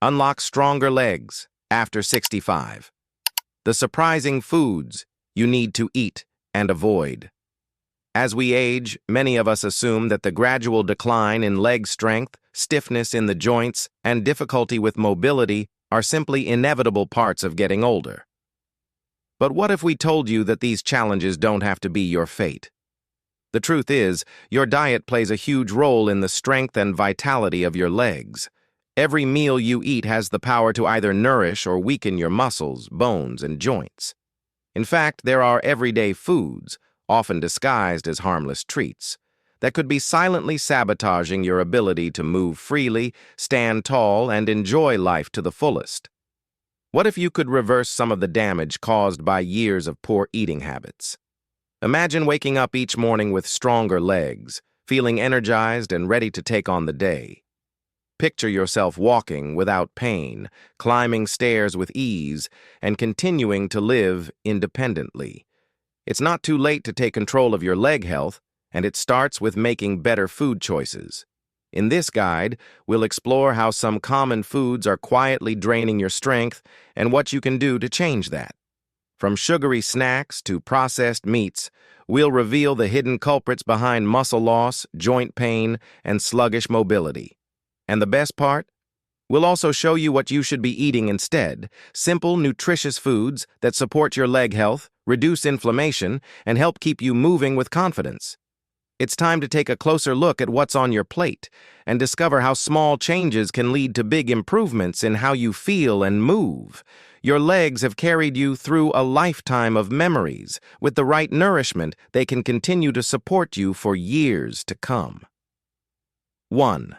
Unlock stronger legs after 65. The surprising foods you need to eat and avoid. As we age, many of us assume that the gradual decline in leg strength, stiffness in the joints, and difficulty with mobility are simply inevitable parts of getting older. But what if we told you that these challenges don't have to be your fate? The truth is, your diet plays a huge role in the strength and vitality of your legs. Every meal you eat has the power to either nourish or weaken your muscles, bones, and joints. In fact, there are everyday foods, often disguised as harmless treats, that could be silently sabotaging your ability to move freely, stand tall, and enjoy life to the fullest. What if you could reverse some of the damage caused by years of poor eating habits? Imagine waking up each morning with stronger legs, feeling energized and ready to take on the day. Picture yourself walking without pain, climbing stairs with ease, and continuing to live independently. It's not too late to take control of your leg health, and it starts with making better food choices. In this guide, we'll explore how some common foods are quietly draining your strength and what you can do to change that. From sugary snacks to processed meats, we'll reveal the hidden culprits behind muscle loss, joint pain, and sluggish mobility. And the best part? We'll also show you what you should be eating instead: simple, nutritious foods that support your leg health, reduce inflammation, and help keep you moving with confidence. It's time to take a closer look at what's on your plate and discover how small changes can lead to big improvements in how you feel and move. Your legs have carried you through a lifetime of memories. With the right nourishment, they can continue to support you for years to come. 1.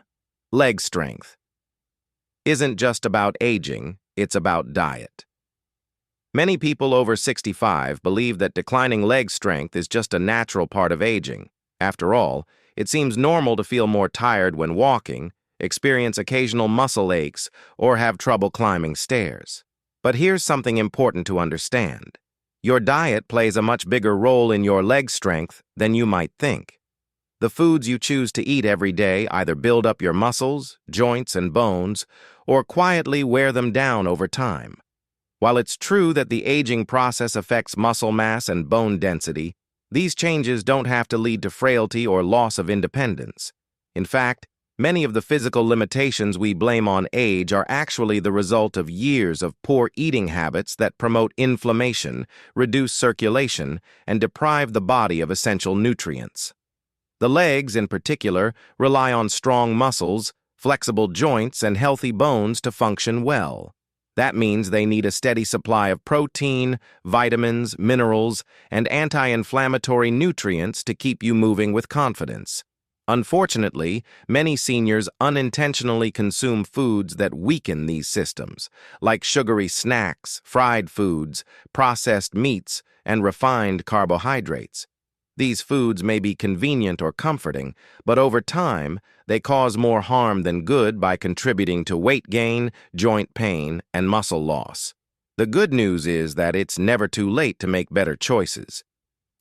Leg strength isn't just about aging, it's about diet. Many people over 65 believe that declining leg strength is just a natural part of aging. After all, it seems normal to feel more tired when walking, experience occasional muscle aches, or have trouble climbing stairs. But here's something important to understand. Your diet plays a much bigger role in your leg strength than you might think. The foods you choose to eat every day either build up your muscles, joints, and bones, or quietly wear them down over time. While it's true that the aging process affects muscle mass and bone density, these changes don't have to lead to frailty or loss of independence. In fact, many of the physical limitations we blame on age are actually the result of years of poor eating habits that promote inflammation, reduce circulation, and deprive the body of essential nutrients. The legs, in particular, rely on strong muscles, flexible joints, and healthy bones to function well. That means they need a steady supply of protein, vitamins, minerals, and anti-inflammatory nutrients to keep you moving with confidence. Unfortunately, many seniors unintentionally consume foods that weaken these systems, like sugary snacks, fried foods, processed meats, and refined carbohydrates. These foods may be convenient or comforting, but over time, they cause more harm than good by contributing to weight gain, joint pain, and muscle loss. The good news is that it's never too late to make better choices.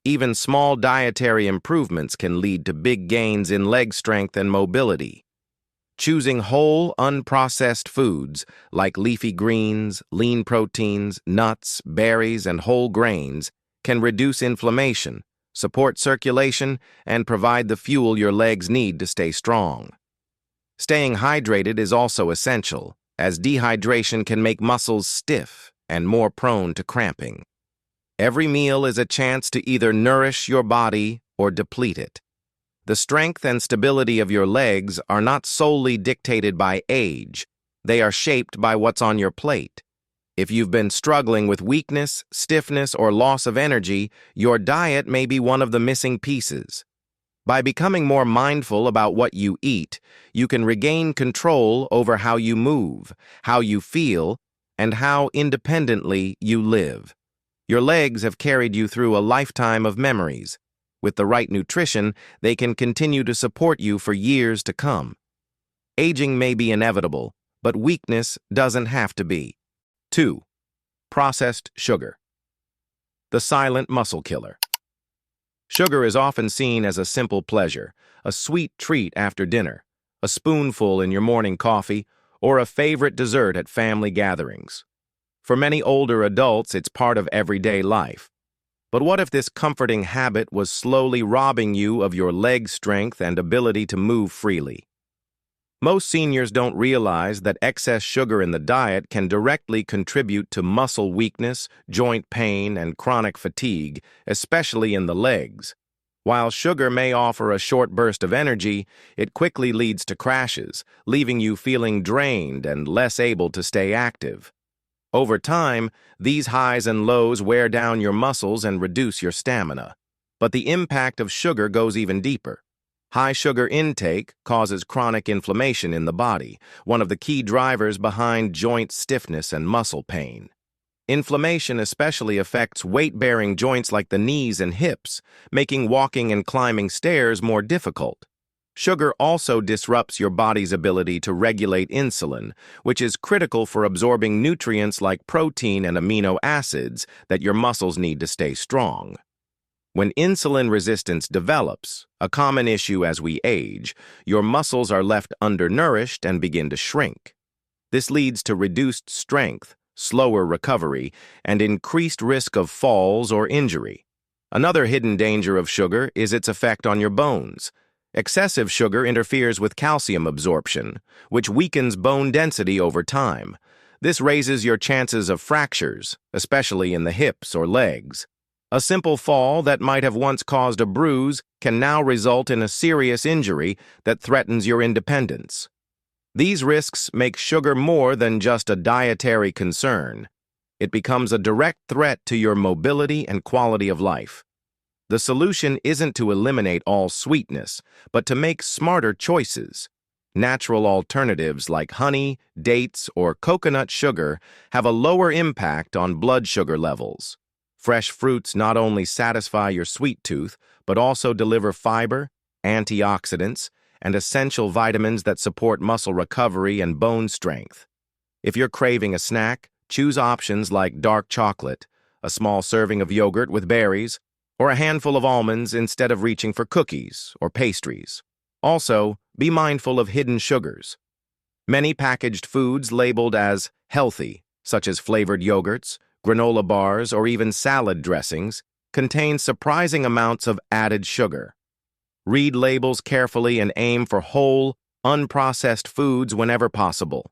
Even small dietary improvements can lead to big gains in leg strength and mobility. Choosing whole, unprocessed foods like leafy greens, lean proteins, nuts, berries, and whole grains can reduce inflammation, support circulation, and provide the fuel your legs need to stay strong. Staying hydrated is also essential, as dehydration can make muscles stiff and more prone to cramping. Every meal is a chance to either nourish your body or deplete it. The strength and stability of your legs are not solely dictated by age. They are shaped by what's on your plate. If you've been struggling with weakness, stiffness, or loss of energy, your diet may be one of the missing pieces. By becoming more mindful about what you eat, you can regain control over how you move, how you feel, and how independently you live. Your legs have carried you through a lifetime of memories. With the right nutrition, they can continue to support you for years to come. Aging may be inevitable, but weakness doesn't have to be. 2. Processed sugar. The silent muscle killer. Sugar is often seen as a simple pleasure, a sweet treat after dinner, a spoonful in your morning coffee, or a favorite dessert at family gatherings. For many older adults, it's part of everyday life. But what if this comforting habit was slowly robbing you of your leg strength and ability to move freely? Most seniors don't realize that excess sugar in the diet can directly contribute to muscle weakness, joint pain, and chronic fatigue, especially in the legs. While sugar may offer a short burst of energy, it quickly leads to crashes, leaving you feeling drained and less able to stay active. Over time, these highs and lows wear down your muscles and reduce your stamina. But the impact of sugar goes even deeper. High sugar intake causes chronic inflammation in the body, one of the key drivers behind joint stiffness and muscle pain. Inflammation especially affects weight-bearing joints like the knees and hips, making walking and climbing stairs more difficult. Sugar also disrupts your body's ability to regulate insulin, which is critical for absorbing nutrients like protein and amino acids that your muscles need to stay strong. When insulin resistance develops, a common issue as we age, your muscles are left undernourished and begin to shrink. This leads to reduced strength, slower recovery, and increased risk of falls or injury. Another hidden danger of sugar is its effect on your bones. Excessive sugar interferes with calcium absorption, which weakens bone density over time. This raises your chances of fractures, especially in the hips or legs. A simple fall that might have once caused a bruise can now result in a serious injury that threatens your independence. These risks make sugar more than just a dietary concern. It becomes a direct threat to your mobility and quality of life. The solution isn't to eliminate all sweetness, but to make smarter choices. Natural alternatives like honey, dates, or coconut sugar have a lower impact on blood sugar levels. Fresh fruits not only satisfy your sweet tooth, but also deliver fiber, antioxidants, and essential vitamins that support muscle recovery and bone strength. If you're craving a snack, choose options like dark chocolate, a small serving of yogurt with berries, or a handful of almonds instead of reaching for cookies or pastries. Also, be mindful of hidden sugars. Many packaged foods labeled as healthy, such as flavored yogurts, granola bars, or even salad dressings, contain surprising amounts of added sugar. Read labels carefully and aim for whole, unprocessed foods whenever possible.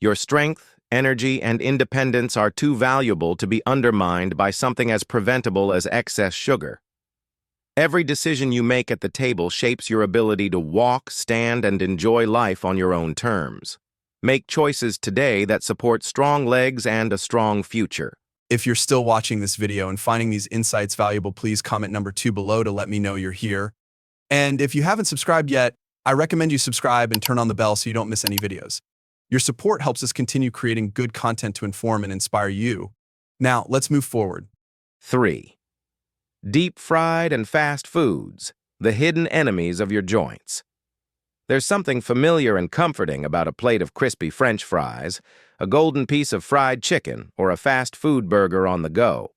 Your strength, energy, and independence are too valuable to be undermined by something as preventable as excess sugar. Every decision you make at the table shapes your ability to walk, stand, and enjoy life on your own terms. Make choices today that support strong legs and a strong future. If you're still watching this video and finding these insights valuable, please comment number 2 below to let me know you're here. And if you haven't subscribed yet, I recommend you subscribe and turn on the bell so you don't miss any videos. Your support helps us continue creating good content to inform and inspire you. Now, let's move forward. 3. Deep-fried and fast foods, the hidden enemies of your joints. There's something familiar and comforting about a plate of crispy French fries, a golden piece of fried chicken, or a fast food burger on the go.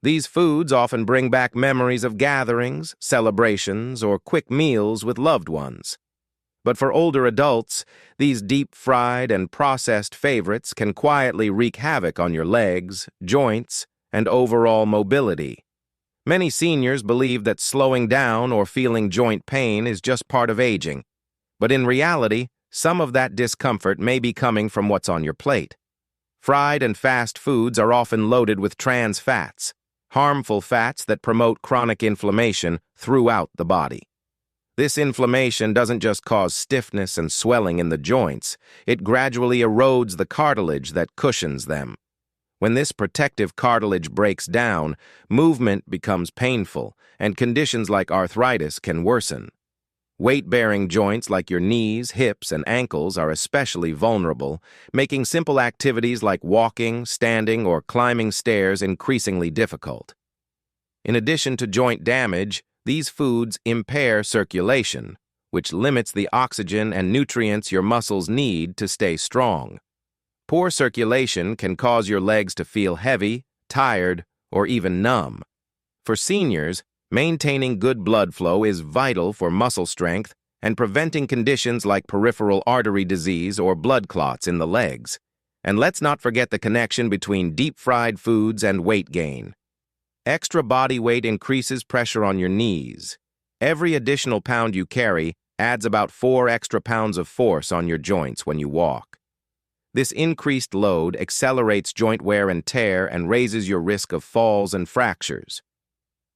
These foods often bring back memories of gatherings, celebrations, or quick meals with loved ones. But for older adults, these deep-fried and processed favorites can quietly wreak havoc on your legs, joints, and overall mobility. Many seniors believe that slowing down or feeling joint pain is just part of aging. But in reality, some of that discomfort may be coming from what's on your plate. Fried and fast foods are often loaded with trans fats, harmful fats that promote chronic inflammation throughout the body. This inflammation doesn't just cause stiffness and swelling in the joints, it gradually erodes the cartilage that cushions them. When this protective cartilage breaks down, movement becomes painful, and conditions like arthritis can worsen. Weight-bearing joints like your knees, hips, and ankles are especially vulnerable, making simple activities like walking, standing, or climbing stairs increasingly difficult. In addition to joint damage, these foods impair circulation, which limits the oxygen and nutrients your muscles need to stay strong. Poor circulation can cause your legs to feel heavy, tired, or even numb. For seniors, maintaining good blood flow is vital for muscle strength and preventing conditions like peripheral artery disease or blood clots in the legs. And let's not forget the connection between deep-fried foods and weight gain. Extra body weight increases pressure on your knees. Every additional pound you carry adds about 4 extra pounds of force on your joints when you walk. This increased load accelerates joint wear and tear and raises your risk of falls and fractures.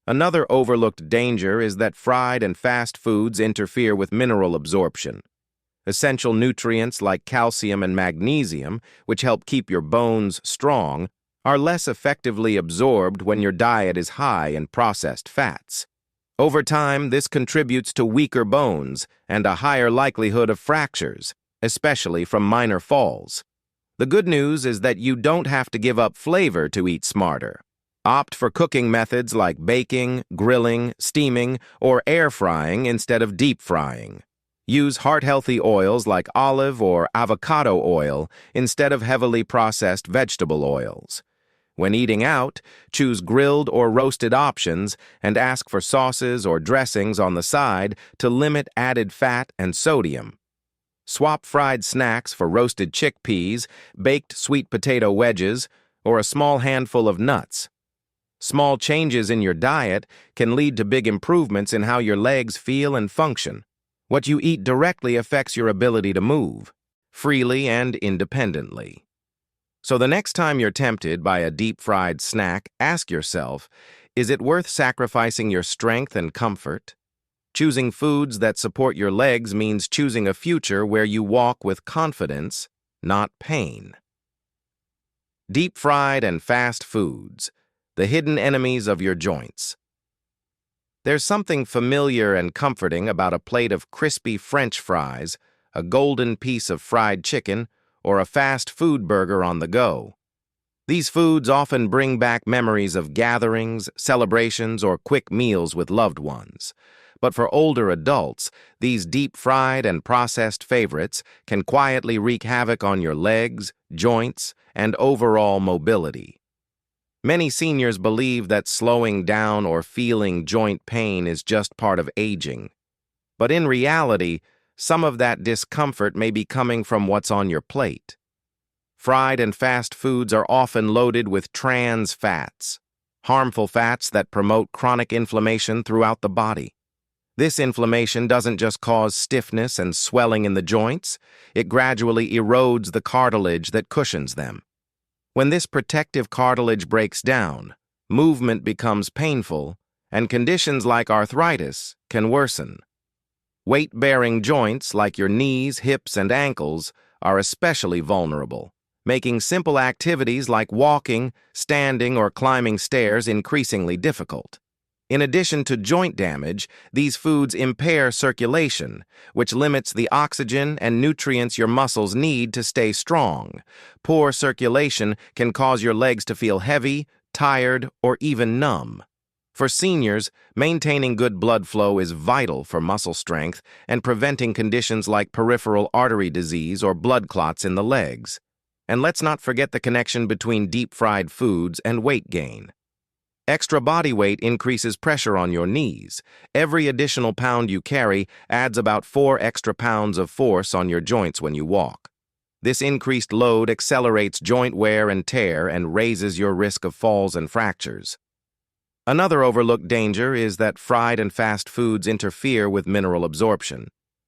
Another overlooked danger is that fried and fast foods interfere with mineral absorption. Essential nutrients like calcium and magnesium, which help keep your bones strong, are less effectively absorbed when your diet is high in processed fats. Over time, this contributes to weaker bones and a higher likelihood of fractures, especially from minor falls. The good news is that you don't have to give up flavor to eat smarter. Opt for cooking methods like baking, grilling, steaming, or air frying instead of deep frying. Use heart-healthy oils like olive or avocado oil instead of heavily processed vegetable oils. When eating out, choose grilled or roasted options and ask for sauces or dressings on the side to limit added fat and sodium. Swap fried snacks for roasted chickpeas, baked sweet potato wedges, or a small handful of nuts. Small changes in your diet can lead to big improvements in how your legs feel and function. What you eat directly affects your ability to move, freely and independently. So the next time you're tempted by a deep-fried snack, ask yourself, is it worth sacrificing your strength and comfort? Choosing foods that support your legs means choosing a future where you walk with confidence, not pain. Deep-fried and fast foods, the hidden enemies of your joints. There's something familiar and comforting about a plate of crispy French fries, a golden piece of fried chicken, or a fast food burger on the go. These foods often bring back memories of gatherings, celebrations, or quick meals with loved ones. But for older adults, these deep-fried and processed favorites can quietly wreak havoc on your legs, joints, and overall mobility. Many seniors believe that slowing down or feeling joint pain is just part of aging. But in reality, some of that discomfort may be coming from what's on your plate. Fried and fast foods are often loaded with trans fats, harmful fats that promote chronic inflammation throughout the body. This inflammation doesn't just cause stiffness and swelling in the joints, it gradually erodes the cartilage that cushions them. When this protective cartilage breaks down, movement becomes painful, and conditions like arthritis can worsen. Weight-bearing joints like your knees, hips, and ankles are especially vulnerable, making simple activities like walking, standing, or climbing stairs increasingly difficult. In addition to joint damage, these foods impair circulation, which limits the oxygen and nutrients your muscles need to stay strong. Poor circulation can cause your legs to feel heavy, tired, or even numb. For seniors, maintaining good blood flow is vital for muscle strength and preventing conditions like peripheral artery disease or blood clots in the legs. And let's not forget the connection between deep-fried foods and weight gain. Extra body weight increases pressure on your knees. Every additional pound you carry adds about 4 extra pounds of force on your joints when you walk. This increased load accelerates joint wear and tear and raises your risk of falls and fractures. Another overlooked danger is that fried and fast foods interfere with mineral absorption.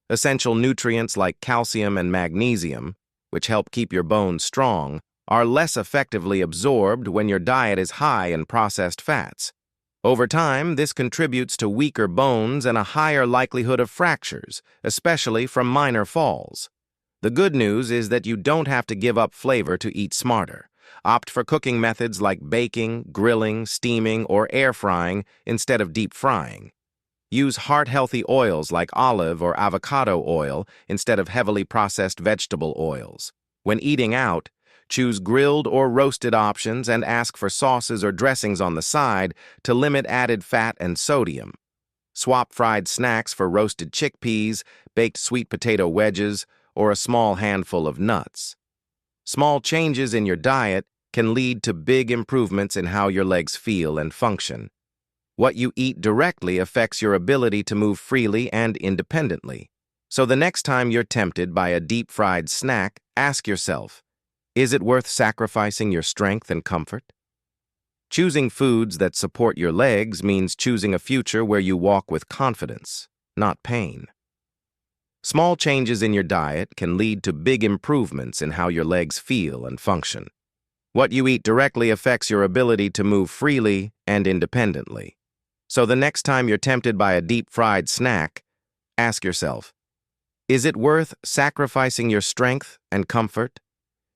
Essential nutrients like calcium and magnesium, which help keep your bones strong, are less effectively absorbed when your diet is high in processed fats. Over time, this contributes to weaker bones and a higher likelihood of fractures, especially from minor falls. The good news is that you don't have to give up flavor to eat smarter. Opt for cooking methods like baking, grilling, steaming, or air frying instead of deep frying. Use heart-healthy oils like olive or avocado oil instead of heavily processed vegetable oils. When eating out, choose grilled or roasted options and ask for sauces or dressings on the side to limit added fat and sodium. Swap fried snacks for roasted chickpeas, baked sweet potato wedges, or a small handful of nuts. Small changes in your diet can lead to big improvements in how your legs feel and function. What you eat directly affects your ability to move freely and independently. So the next time you're tempted by a deep-fried snack, ask yourself, is it worth sacrificing your strength and comfort? Choosing foods that support your legs means choosing a future where you walk with confidence, not pain. Small changes in your diet can lead to big improvements in how your legs feel and function. What you eat directly affects your ability to move freely and independently. So the next time you're tempted by a deep-fried snack, ask yourself, is it worth sacrificing your strength and comfort?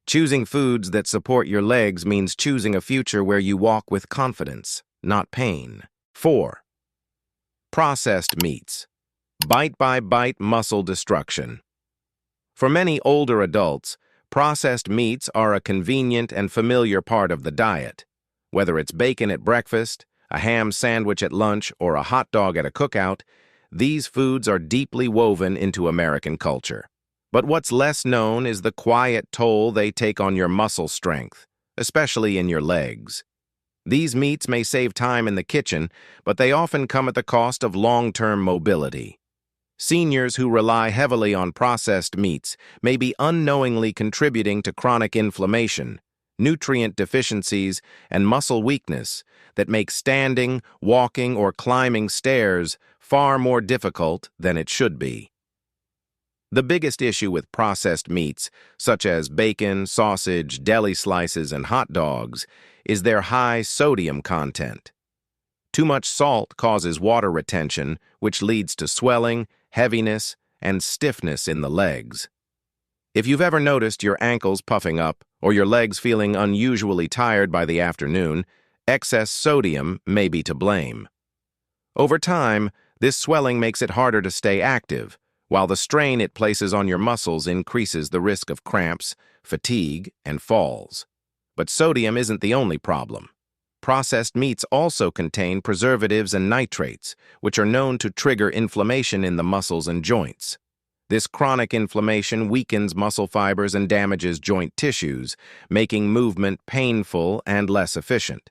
Choosing foods that support your legs means choosing a future where you walk with confidence, not pain. 4. Processed meats. Bite-by-bite muscle destruction. For many older adults, processed meats are a convenient and familiar part of the diet. Whether it's bacon at breakfast, a ham sandwich at lunch, or a hot dog at a cookout, these foods are deeply woven into American culture. But what's less known is the quiet toll they take on your muscle strength, especially in your legs. These meats may save time in the kitchen, but they often come at the cost of long-term mobility. Seniors who rely heavily on processed meats may be unknowingly contributing to chronic inflammation, nutrient deficiencies, and muscle weakness that make standing, walking, or climbing stairs far more difficult than it should be. The biggest issue with processed meats, such as bacon, sausage, deli slices, and hot dogs, is their high sodium content. Too much salt causes water retention, which leads to swelling, heaviness, and stiffness in the legs. If you've ever noticed your ankles puffing up or your legs feeling unusually tired by the afternoon, excess sodium may be to blame. Over time, this swelling makes it harder to stay active, while the strain it places on your muscles increases the risk of cramps, fatigue, and falls. But sodium isn't the only problem. Processed meats also contain preservatives and nitrates, which are known to trigger inflammation in the muscles and joints. This chronic inflammation weakens muscle fibers and damages joint tissues, making movement painful and less efficient.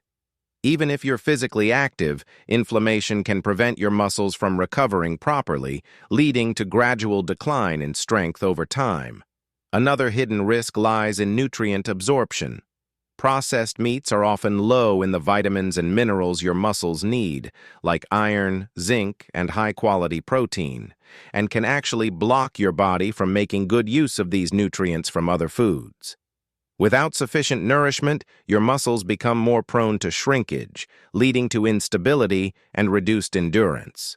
Even if you're physically active, inflammation can prevent your muscles from recovering properly, leading to gradual decline in strength over time. Another hidden risk lies in nutrient absorption. Processed meats are often low in the vitamins and minerals your muscles need, like iron, zinc, and high-quality protein, and can actually block your body from making good use of these nutrients from other foods. Without sufficient nourishment, your muscles become more prone to shrinkage, leading to instability and reduced endurance.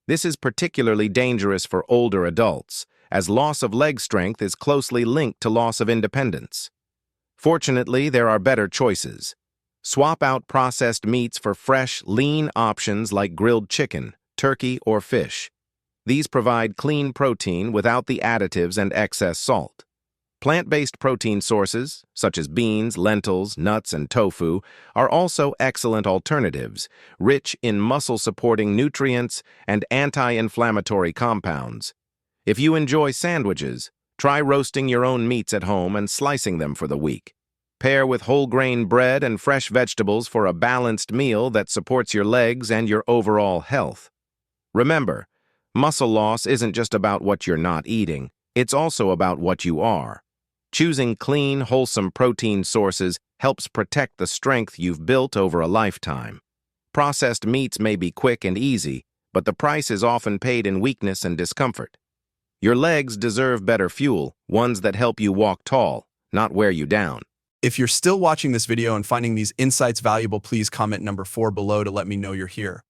This is particularly dangerous for older adults, as loss of leg strength is closely linked to loss of independence. Fortunately, there are better choices. Swap out processed meats for fresh, lean options like grilled chicken, turkey, or fish. These provide clean protein without the additives and excess salt. Plant-based protein sources, such as beans, lentils, nuts, and tofu, are also excellent alternatives, rich in muscle-supporting nutrients and anti-inflammatory compounds. If you enjoy sandwiches, try roasting your own meats at home and slicing them for the week. Pair with whole-grain bread and fresh vegetables for a balanced meal that supports your legs and your overall health. Remember, muscle loss isn't just about what you're not eating, it's also about what you are. Choosing clean, wholesome protein sources helps protect the strength you've built over a lifetime. Processed meats may be quick and easy, but the price is often paid in weakness and discomfort. Your legs deserve better fuel, ones that help you walk tall, not wear you down. If you're still watching this video and finding these insights valuable, please comment number 4 below to let me know you're here.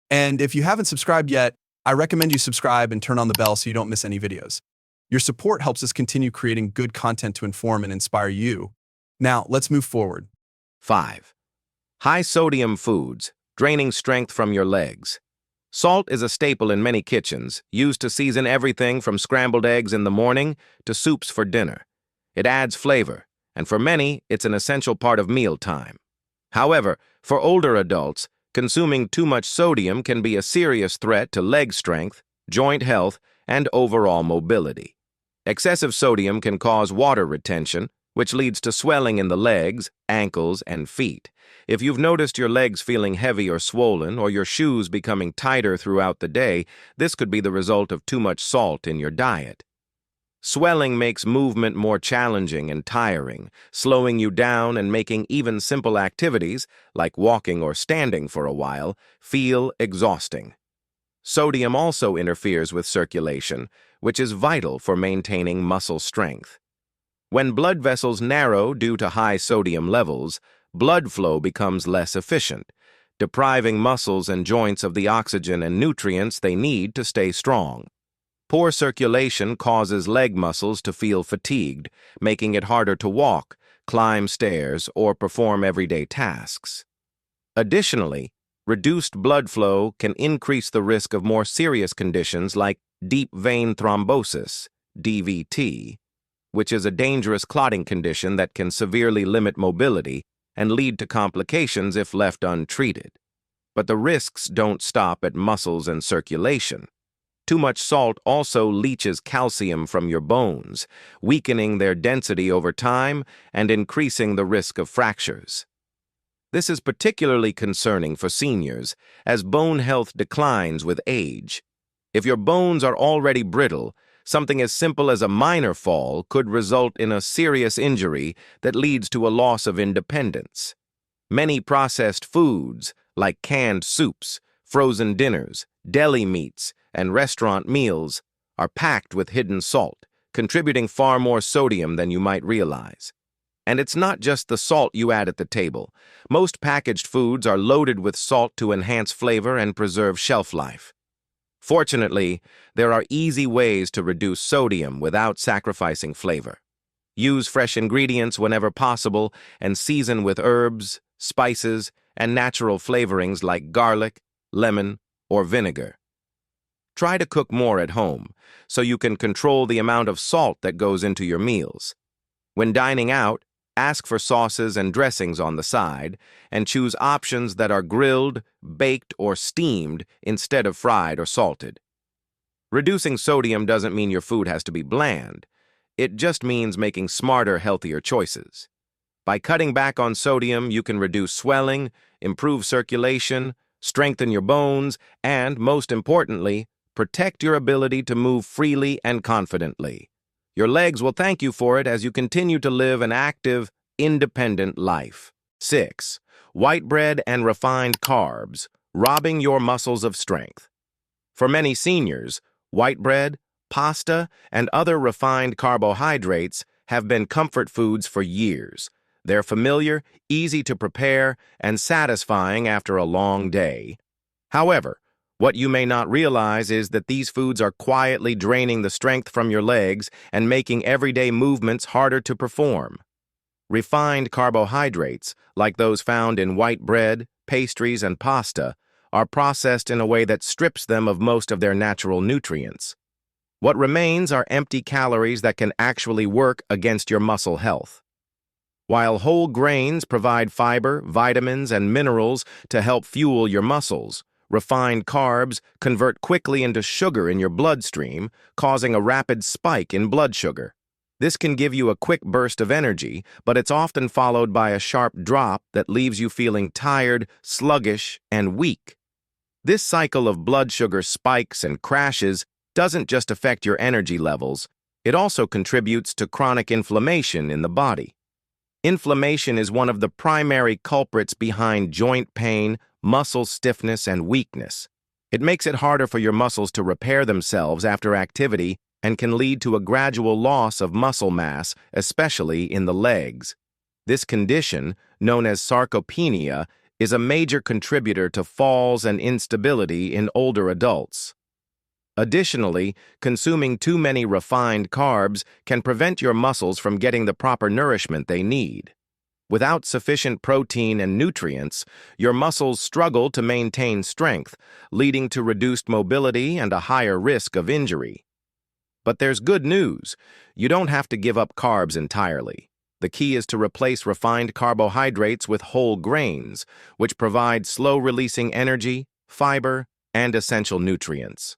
And if you haven't subscribed yet, I recommend you subscribe and turn on the bell so you don't miss any videos. Your support helps us continue creating good content to inform and inspire you. Now, let's move forward. 5. High-sodium foods, draining strength from your legs. Salt is a staple in many kitchens, used to season everything from scrambled eggs in the morning to soups for dinner. It adds flavor, and for many, it's an essential part of mealtime. However, for older adults, consuming too much sodium can be a serious threat to leg strength, joint health, and overall mobility. Excessive sodium can cause water retention, which leads to swelling in the legs, ankles, and feet. If you've noticed your legs feeling heavy or swollen, or your shoes becoming tighter throughout the day, this could be the result of too much salt in your diet. Swelling makes movement more challenging and tiring, slowing you down and making even simple activities, like walking or standing for a while, feel exhausting. Sodium also interferes with circulation, which is vital for maintaining muscle strength. When blood vessels narrow due to high sodium levels, blood flow becomes less efficient, depriving muscles and joints of the oxygen and nutrients they need to stay strong. Poor circulation causes leg muscles to feel fatigued, making it harder to walk, climb stairs, or perform everyday tasks. Additionally, reduced blood flow can increase the risk of more serious conditions like deep vein thrombosis, DVT, which is a dangerous clotting condition that can severely limit mobility and lead to complications if left untreated. But the risks don't stop at muscles and circulation. Too much salt also leaches calcium from your bones, weakening their density over time and increasing the risk of fractures. This is particularly concerning for seniors, as bone health declines with age. If your bones are already brittle, something as simple as a minor fall could result in a serious injury that leads to a loss of independence. Many processed foods, like canned soups, frozen dinners, deli meats, and restaurant meals, are packed with hidden salt, contributing far more sodium than you might realize. And it's not just the salt you add at the table. Most packaged foods are loaded with salt to enhance flavor and preserve shelf life. Fortunately, there are easy ways to reduce sodium without sacrificing flavor. Use fresh ingredients whenever possible and season with herbs, spices, and natural flavorings like garlic, lemon, or vinegar. Try to cook more at home so you can control the amount of salt that goes into your meals. When dining out, ask for sauces and dressings on the side, and choose options that are grilled, baked, or steamed instead of fried or salted. Reducing sodium doesn't mean your food has to be bland. It just means making smarter, healthier choices. By cutting back on sodium, you can reduce swelling, improve circulation, strengthen your bones, and, most importantly, protect your ability to move freely and confidently. Your legs will thank you for it as you continue to live an active, independent life. 6. White bread and refined carbs, robbing your muscles of strength. For many seniors, white bread, pasta, and other refined carbohydrates have been comfort foods for years. They're familiar, easy to prepare, and satisfying after a long day. However, what you may not realize is that these foods are quietly draining the strength from your legs and making everyday movements harder to perform. Refined carbohydrates, like those found in white bread, pastries, and pasta, are processed in a way that strips them of most of their natural nutrients. What remains are empty calories that can actually work against your muscle health. While whole grains provide fiber, vitamins, and minerals to help fuel your muscles, refined carbs convert quickly into sugar in your bloodstream, causing a rapid spike in blood sugar. This can give you a quick burst of energy, but it's often followed by a sharp drop that leaves you feeling tired, sluggish, and weak. This cycle of blood sugar spikes and crashes doesn't just affect your energy levels, it also contributes to chronic inflammation in the body. Inflammation is one of the primary culprits behind joint pain, muscle stiffness, and weakness. It makes it harder for your muscles to repair themselves after activity and can lead to a gradual loss of muscle mass, especially in the legs. This condition, known as sarcopenia, is a major contributor to falls and instability in older adults. Additionally, consuming too many refined carbs can prevent your muscles from getting the proper nourishment they need. Without sufficient protein and nutrients, your muscles struggle to maintain strength, leading to reduced mobility and a higher risk of injury. But there's good news. You don't have to give up carbs entirely. The key is to replace refined carbohydrates with whole grains, which provide slow-releasing energy, fiber, and essential nutrients.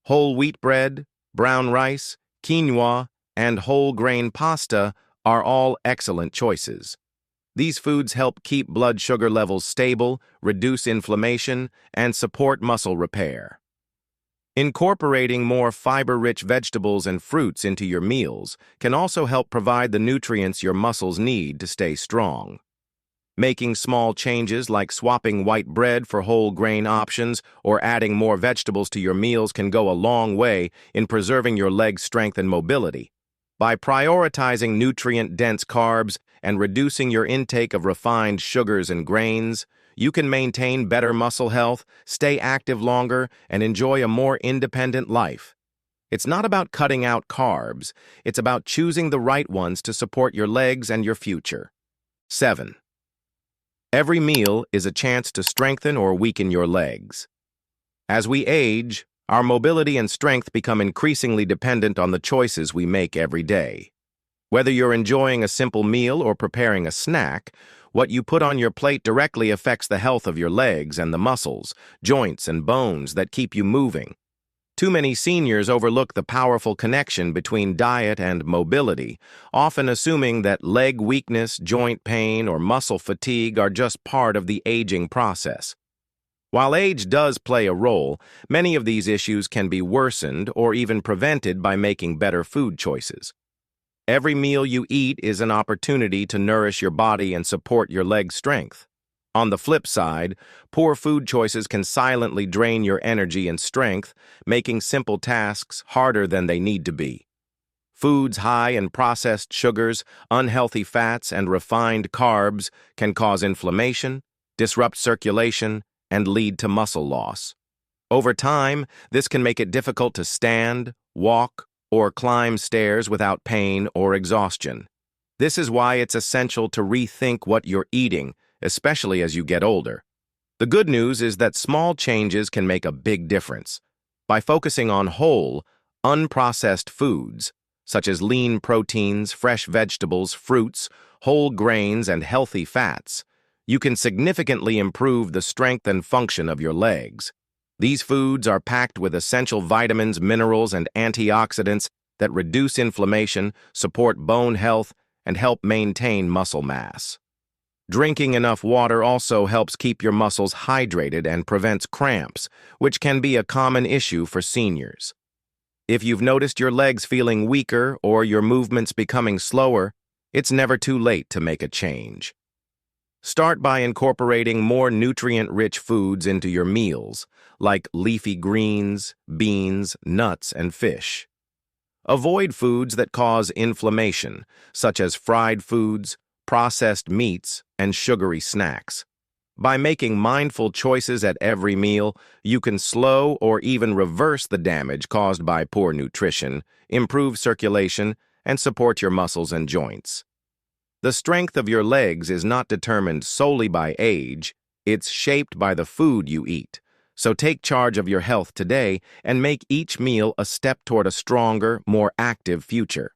Whole wheat bread, brown rice, quinoa, and whole grain pasta are all excellent choices. These foods help keep blood sugar levels stable, reduce inflammation, and support muscle repair. Incorporating more fiber-rich vegetables and fruits into your meals can also help provide the nutrients your muscles need to stay strong. Making small changes like swapping white bread for whole grain options or adding more vegetables to your meals can go a long way in preserving your leg strength and mobility. By prioritizing nutrient-dense carbs and reducing your intake of refined sugars and grains, you can maintain better muscle health, stay active longer, and enjoy a more independent life. It's not about cutting out carbs, it's about choosing the right ones to support your legs and your future. 7. Every meal is a chance to strengthen or weaken your legs. As we age, our mobility and strength become increasingly dependent on the choices we make every day. Whether you're enjoying a simple meal or preparing a snack, what you put on your plate directly affects the health of your legs and the muscles, joints, and bones that keep you moving. Too many seniors overlook the powerful connection between diet and mobility, often assuming that leg weakness, joint pain, or muscle fatigue are just part of the aging process. While age does play a role, many of these issues can be worsened or even prevented by making better food choices. Every meal you eat is an opportunity to nourish your body and support your leg strength. On the flip side, poor food choices can silently drain your energy and strength, making simple tasks harder than they need to be. Foods high in processed sugars, unhealthy fats, and refined carbs can cause inflammation, disrupt circulation, and lead to muscle loss. Over time, this can make it difficult to stand, walk, or climb stairs without pain or exhaustion. This is why it's essential to rethink what you're eating, especially as you get older. The good news is that small changes can make a big difference. By focusing on whole, unprocessed foods, such as lean proteins, fresh vegetables, fruits, whole grains, and healthy fats, you can significantly improve the strength and function of your legs. These foods are packed with essential vitamins, minerals, and antioxidants that reduce inflammation, support bone health, and help maintain muscle mass. Drinking enough water also helps keep your muscles hydrated and prevents cramps, which can be a common issue for seniors. If you've noticed your legs feeling weaker or your movements becoming slower, it's never too late to make a change. Start by incorporating more nutrient-rich foods into your meals, like leafy greens, beans, nuts, and fish. Avoid foods that cause inflammation, such as fried foods, processed meats, and sugary snacks. By making mindful choices at every meal, you can slow or even reverse the damage caused by poor nutrition, improve circulation, and support your muscles and joints. The strength of your legs is not determined solely by age, it's shaped by the food you eat. So take charge of your health today and make each meal a step toward a stronger, more active future.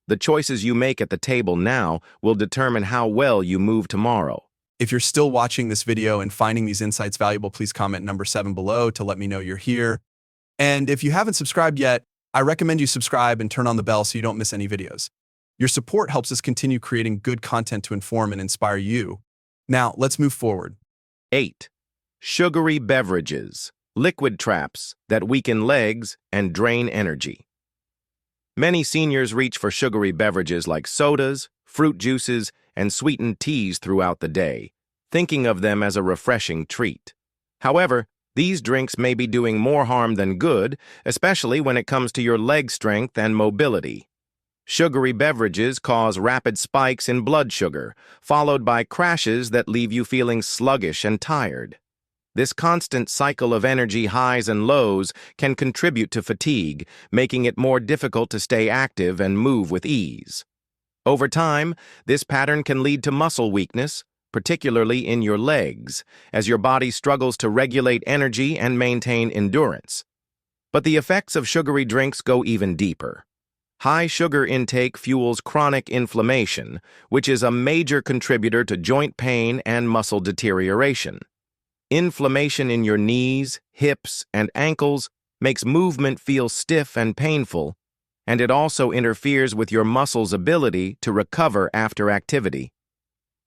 The choices you make at the table now will determine how well you move tomorrow. If you're still watching this video and finding these insights valuable, please comment number 7 below to let me know you're here. And if you haven't subscribed yet, I recommend you subscribe and turn on the bell so you don't miss any videos. Your support helps us continue creating good content to inform and inspire you. Now, let's move forward. 8. Sugary beverages, liquid traps that weaken legs and drain energy. Many seniors reach for sugary beverages like sodas, fruit juices, and sweetened teas throughout the day, thinking of them as a refreshing treat. However, these drinks may be doing more harm than good, especially when it comes to your leg strength and mobility. Sugary beverages cause rapid spikes in blood sugar, followed by crashes that leave you feeling sluggish and tired. This constant cycle of energy highs and lows can contribute to fatigue, making it more difficult to stay active and move with ease. Over time, this pattern can lead to muscle weakness, particularly in your legs, as your body struggles to regulate energy and maintain endurance. But the effects of sugary drinks go even deeper. High sugar intake fuels chronic inflammation, which is a major contributor to joint pain and muscle deterioration. Inflammation in your knees, hips, and ankles makes movement feel stiff and painful, and it also interferes with your muscles' ability to recover after activity.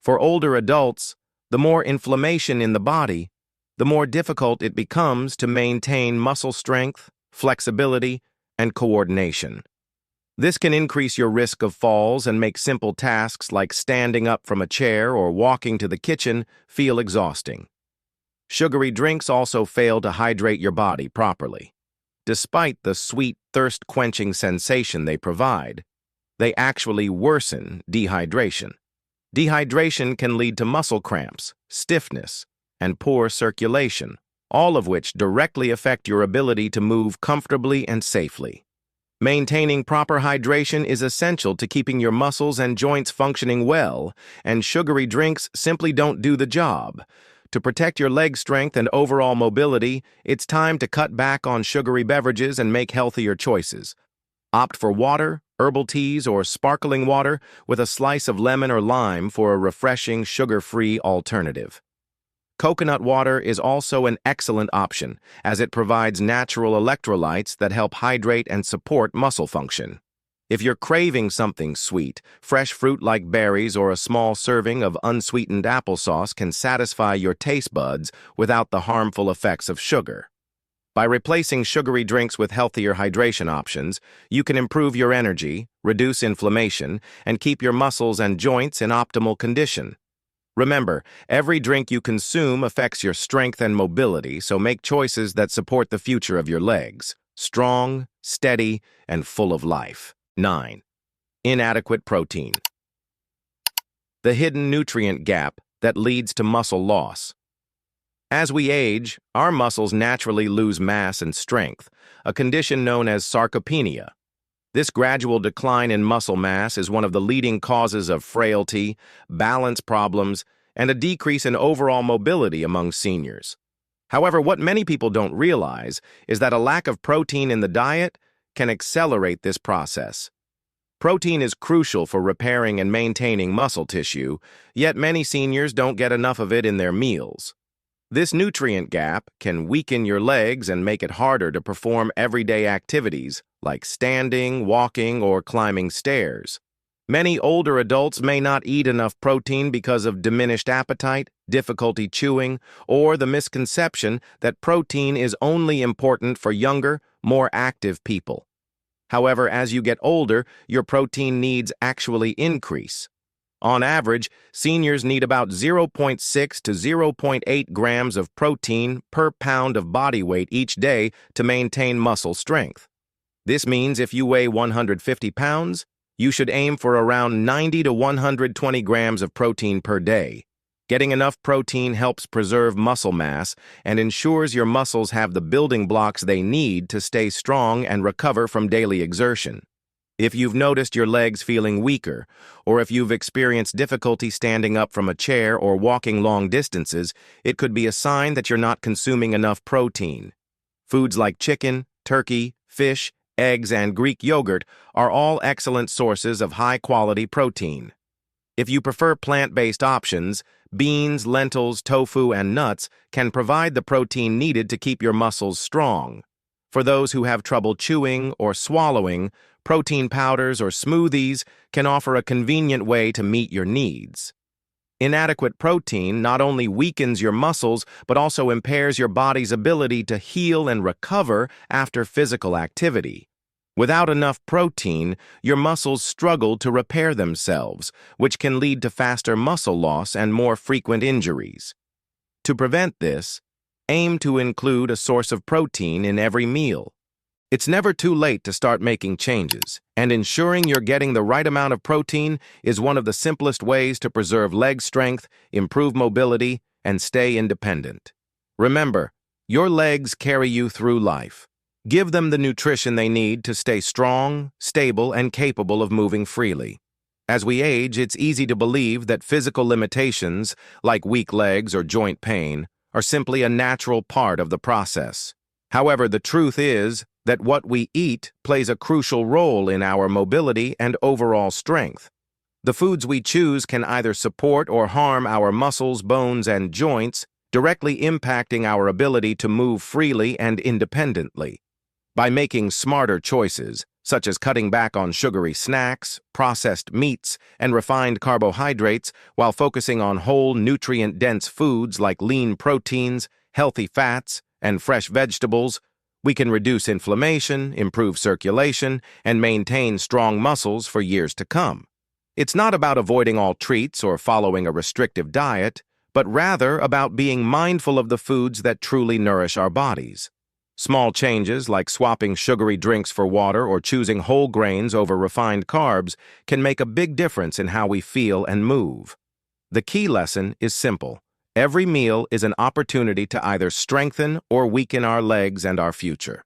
For older adults, the more inflammation in the body, the more difficult it becomes to maintain muscle strength, flexibility, and coordination. This can increase your risk of falls and make simple tasks like standing up from a chair or walking to the kitchen feel exhausting. Sugary drinks also fail to hydrate your body properly. Despite the sweet, thirst-quenching sensation they provide, they actually worsen dehydration. Dehydration can lead to muscle cramps, stiffness, and poor circulation, all of which directly affect your ability to move comfortably and safely. Maintaining proper hydration is essential to keeping your muscles and joints functioning well, and sugary drinks simply don't do the job. To protect your leg strength and overall mobility, it's time to cut back on sugary beverages and make healthier choices. Opt for water, herbal teas, or sparkling water with a slice of lemon or lime for a refreshing, sugar-free alternative. Coconut water is also an excellent option, as it provides natural electrolytes that help hydrate and support muscle function. If you're craving something sweet, fresh fruit like berries or a small serving of unsweetened applesauce can satisfy your taste buds without the harmful effects of sugar. By replacing sugary drinks with healthier hydration options, you can improve your energy, reduce inflammation, and keep your muscles and joints in optimal condition. Remember, every drink you consume affects your strength and mobility, so make choices that support the future of your legs. Strong, steady, and full of life. 9. Inadequate protein. The hidden nutrient gap that leads to muscle loss. As we age, our muscles naturally lose mass and strength, a condition known as sarcopenia. This gradual decline in muscle mass is one of the leading causes of frailty, balance problems, and a decrease in overall mobility among seniors. However, what many people don't realize is that a lack of protein in the diet can accelerate this process. Protein is crucial for repairing and maintaining muscle tissue, yet many seniors don't get enough of it in their meals. This nutrient gap can weaken your legs and make it harder to perform everyday activities like standing, walking, or climbing stairs. Many older adults may not eat enough protein because of diminished appetite, difficulty chewing, or the misconception that protein is only important for younger, more active people. However, as you get older, your protein needs actually increase. On average, seniors need about 0.6 to 0.8 grams of protein per pound of body weight each day to maintain muscle strength. This means if you weigh 150 pounds, you should aim for around 90 to 120 grams of protein per day. Getting enough protein helps preserve muscle mass and ensures your muscles have the building blocks they need to stay strong and recover from daily exertion. If you've noticed your legs feeling weaker, or if you've experienced difficulty standing up from a chair or walking long distances, it could be a sign that you're not consuming enough protein. Foods like chicken, turkey, fish, eggs, and Greek yogurt are all excellent sources of high-quality protein. If you prefer plant-based options, beans, lentils, tofu, and nuts can provide the protein needed to keep your muscles strong. For those who have trouble chewing or swallowing, protein powders or smoothies can offer a convenient way to meet your needs. Inadequate protein not only weakens your muscles, but also impairs your body's ability to heal and recover after physical activity. Without enough protein, your muscles struggle to repair themselves, which can lead to faster muscle loss and more frequent injuries. To prevent this, aim to include a source of protein in every meal. It's never too late to start making changes, and ensuring you're getting the right amount of protein is one of the simplest ways to preserve leg strength, improve mobility, and stay independent. Remember, your legs carry you through life. Give them the nutrition they need to stay strong, stable, and capable of moving freely. As we age, it's easy to believe that physical limitations, like weak legs or joint pain, are simply a natural part of the process. However, the truth is that what we eat plays a crucial role in our mobility and overall strength. The foods we choose can either support or harm our muscles, bones, and joints, directly impacting our ability to move freely and independently. By making smarter choices, such as cutting back on sugary snacks, processed meats, and refined carbohydrates while focusing on whole, nutrient-dense foods like lean proteins, healthy fats, and fresh vegetables, we can reduce inflammation, improve circulation, and maintain strong muscles for years to come. It's not about avoiding all treats or following a restrictive diet, but rather about being mindful of the foods that truly nourish our bodies. Small changes like swapping sugary drinks for water or choosing whole grains over refined carbs can make a big difference in how we feel and move. The key lesson is simple. Every meal is an opportunity to either strengthen or weaken our legs and our future.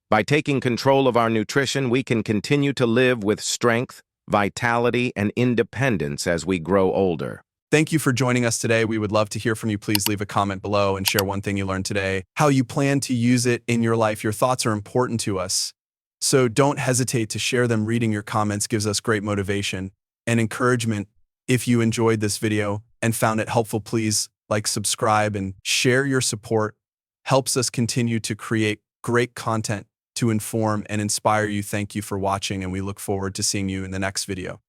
By taking control of our nutrition, we can continue to live with strength, vitality, and independence as we grow older. Thank you for joining us today. We would love to hear from you. Please leave a comment below and share one thing you learned today, how you plan to use it in your life. Your thoughts are important to us, so don't hesitate to share them. Reading your comments gives us great motivation and encouragement. If you enjoyed this video and found it helpful, please like, subscribe, and share. Your support helps us continue to create great content to inform and inspire you. Thank you for watching, and we look forward to seeing you in the next video.